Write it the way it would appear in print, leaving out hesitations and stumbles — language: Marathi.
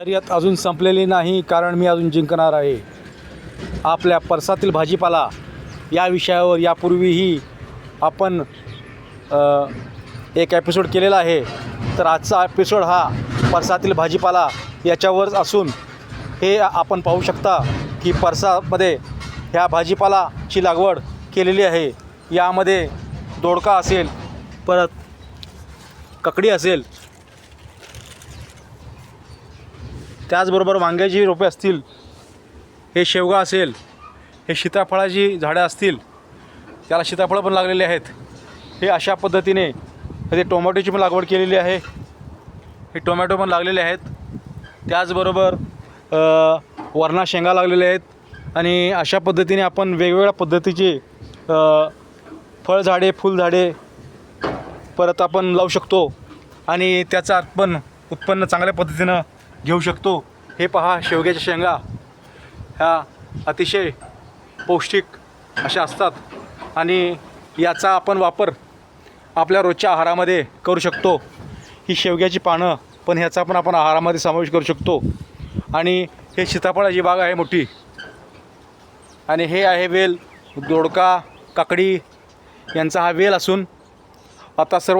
शर्यत अजून संपलेली नाही, कारण मी अजून जिंकणार आहे. आपल्या परसातील भाजीपाला या विषयावर यापूर्वीही आपण एक एपिसोड केलेला आहे. तर आजचा एपिसोड हा परसातील भाजीपाला याच्यावरच असून हे आपण पाहू शकता की परसामध्ये ह्या भाजीपालाची लागवड केलेली आहे. यामध्ये दोडका असेल, परत ककडी असेल, त्याचबरोबर वांग्याची रोपे असतील, हे शेवगा असेल, हे सीताफळाची झाडं असतील, त्याला सीताफळं पण लागलेली आहेत. हे अशा पद्धतीने हे टोमॅटोची पण लागवड केलेली आहे. हे टोमॅटो पण लागलेले आहेत. त्याचबरोबर वरणा शेंगा लागलेल्या आहेत. आणि अशा पद्धतीने आपण वेगवेगळ्या पद्धतीचे फळझाडे, फुलझाडे परत आपण लावू शकतो आणि त्याचा पण उत्पन्न चांगल्या पद्धतीनं घेऊ शकतो. हे पहा, शेवग्याच्या शेंगा ह्या अतिशय पौष्टिक अशा असतात आणि याचा आपण वापर आपल्या रोजच्या आहारामध्ये करू शकतो. ही शेवग्याची पानं पण ह्याचा पण आपण आहारामध्ये समावेश करू शकतो. आणि हे सीताफळाची बाग आहे मोठी, आणि हे आहे वेल, दोडका, काकडी यांचा हा वेल असून आता सर्व